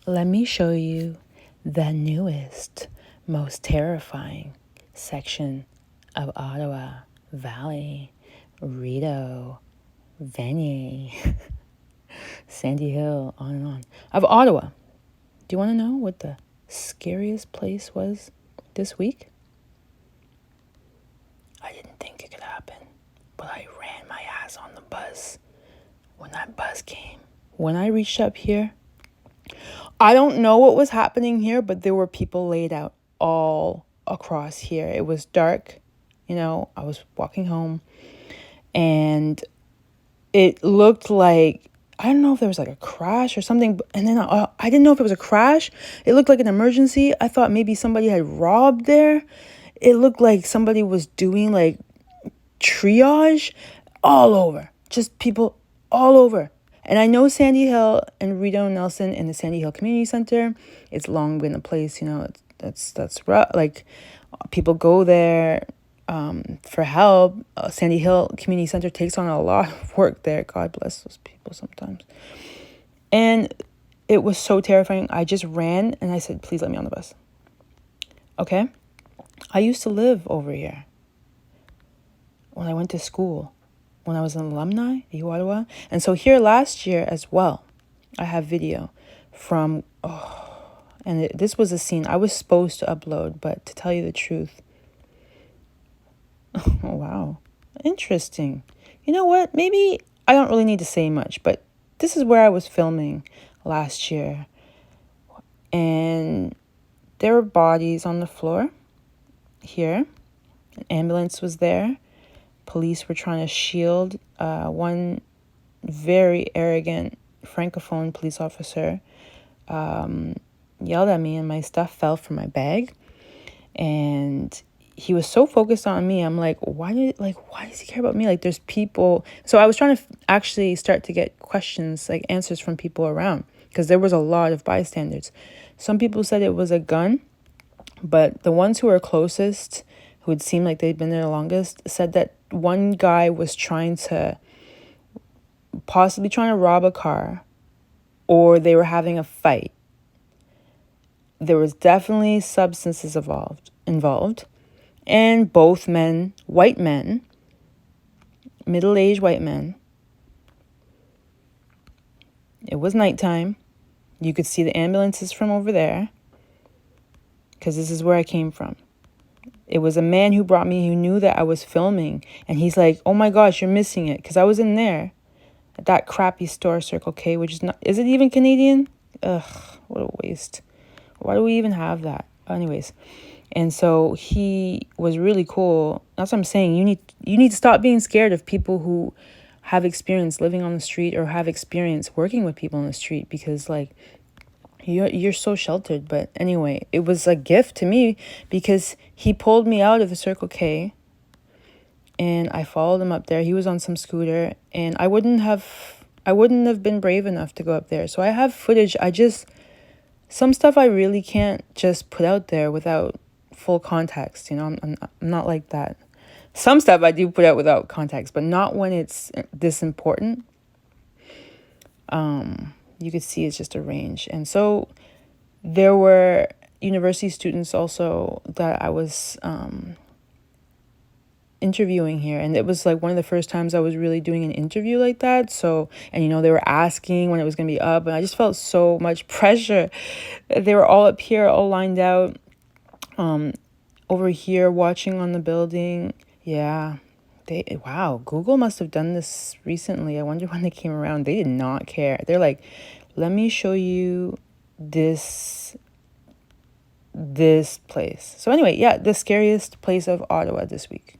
Let me show you the newest, most terrifying section of Ottawa Valley, Rideau, Vanier, Sandy Hill, on and on. Of Ottawa. Do you want to know what the scariest place was this week? I didn't think it could happen, but I ran my ass on the bus when that bus came. When I reached up here, I don't know what was happening here, but there were people laid out all across here. It was dark, I was walking home, and it looked like, I don't know if there was like a crash or something, and then I didn't know if it was a crash. It looked like an emergency. I thought maybe somebody had robbed there. It looked like somebody was doing like triage all over, just people all over. And I know Sandy Hill and Rideau Nelson and the Sandy Hill Community Center, it's long been a place, that's rough. Like, people go there for help. Sandy Hill Community Center takes on a lot of work there. God bless those people sometimes. And it was so terrifying. I just ran and I said, please let me on the bus. Okay? I used to live over here when I went to school, when I was an alumni at U Ottawa. And so here last year as well, I have video from, this was a scene I was supposed to upload, but to tell you the truth, oh, wow, interesting. You know what? Maybe I don't really need to say much, but this is where I was filming last year. And there were bodies on the floor here. An ambulance was there. Police were trying to shield one very arrogant francophone police officer yelled at me, and my stuff fell from my bag. And he was so focused on me. I'm like, why does he care about me? Like, there's people. So I was trying to actually start to get questions, like answers from people around, because there was a lot of bystanders. Some people said it was a gun, but the ones who were closest, who had seemed like they'd been there the longest, said that one guy was possibly trying to rob a car, or they were having a fight. There was definitely substances involved, and both men, white men, middle-aged white men. It was nighttime. You could see the ambulances from over there, because this is where I came from. It was a man who brought me, who knew that I was filming, and he's like, oh my gosh, you're missing it, because I was in there at that crappy store, Circle K, which is it even Canadian? Ugh, what a waste. Why do we even have that? Anyways, and so he was really cool. That's what I'm saying. You need to stop being scared of people who have experience living on the street or have experience working with people on the street, because like, you're so sheltered. But anyway, it was a gift to me, because he pulled me out of the Circle K and I followed him up there. He was on some scooter, and I wouldn't have been brave enough to go up there. So I have footage. Some stuff I really can't just put out there without full context. I'm not like that. Some stuff I do put out without context, but not when it's this important. You could see it's just a range. And so there were university students also that I was interviewing here, and it was like one of the first times I was really doing an interview like that. So, and they were asking when it was going to be up, and I just felt so much pressure. They were all up here, all lined out, over here watching on the building. Yeah. Wow, Google must have done this recently. I wonder when they came around. They did not care. They're like, let me show you this place. So anyway, yeah, the scariest place of Ottawa this week.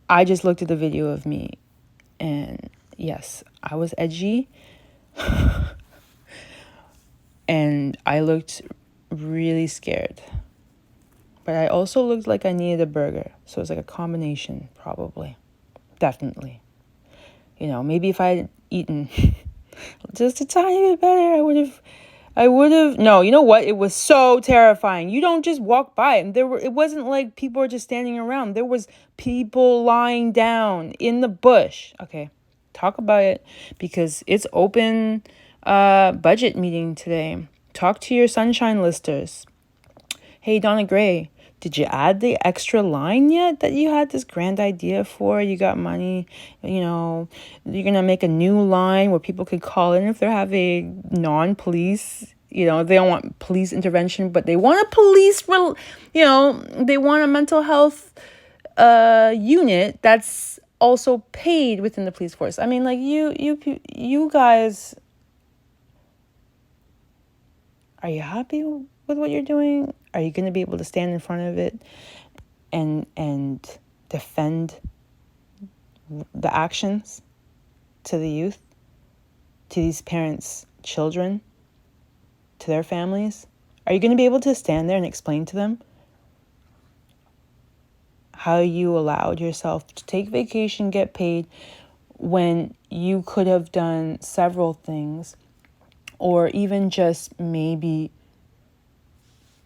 I just looked at the video of me, and yes, I was edgy. And I looked really scared. But I also looked like I needed a burger. So it was like a combination, probably. Definitely. Maybe if I had eaten just a tiny bit better, I would have. No, you know what? It was so terrifying. You don't just walk by. And it wasn't like people were just standing around. There was people lying down in the bush. Okay, talk about it, because it's open budget meeting today. Talk to your sunshine listers. Hey, Donna Gray, did you add the extra line yet that you had this grand idea for? You got money, you're going to make a new line where people could call in if they're having non-police, they don't want police intervention, but they want they want a mental health unit that's also paid within the police force. I mean, like, you guys, are you happy with what you're doing? Are you going to be able to stand in front of it and defend the actions to the youth, to these parents' children, to their families? Are you going to be able to stand there and explain to them how you allowed yourself to take vacation, get paid, when you could have done several things, or even just maybe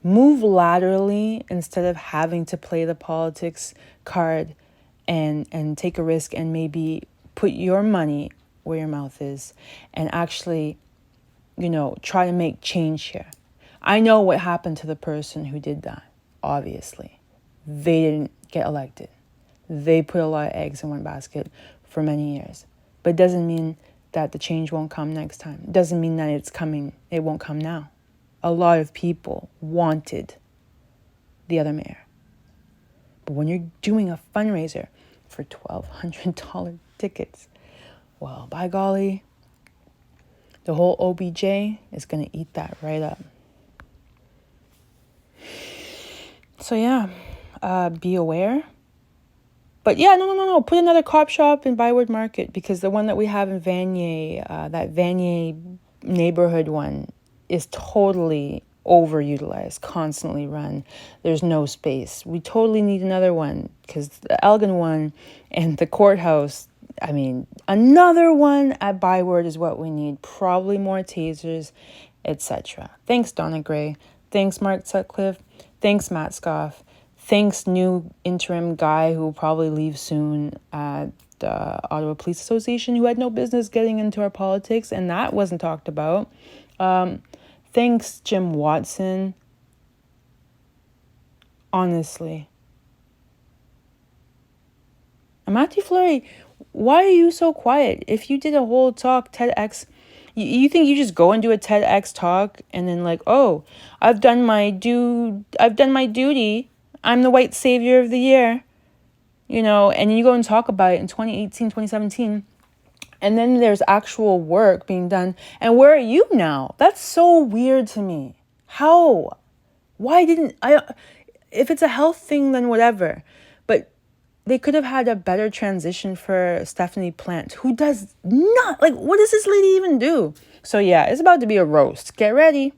move laterally instead of having to play the politics card and take a risk and maybe put your money where your mouth is and actually, try to make change here? I know what happened to the person who did that, obviously. They didn't get elected. They put a lot of eggs in one basket for many years. But it doesn't mean that the change won't come next time. It doesn't mean that it won't come now. A lot of people wanted the other mayor. But when you're doing a fundraiser for $1,200 tickets, well, by golly, the whole OBJ is going to eat that right up. So yeah, be aware. But yeah, no. Put another cop shop in Byward Market, because the one that we have in Vanier, that Vanier neighborhood one, is totally overutilized, constantly run. There's no space. We totally need another one, because the Elgin one and the courthouse, I mean, another one at Byward is what we need. Probably more tasers, etc. Thanks, Donna Gray. Thanks, Mark Sutcliffe. Thanks, Matt Scoff. Thanks, new interim guy who will probably leave soon at the Ottawa Police Association, who had no business getting into our politics, and that wasn't talked about. Thanks, Jim Watson. Honestly. And Matthew Fleury, why are you so quiet? If you did a whole talk, TEDx, you think you just go and do a TEDx talk and then like, oh, I've done my duty. I'm the white savior of the year, and you go and talk about it in 2018, 2017. And then there's actual work being done. And where are you now? That's so weird to me. How? Why didn't I? If it's a health thing, then whatever. But they could have had a better transition for Stephanie Plant, who does not, what does this lady even do? So yeah, it's about to be a roast. Get ready.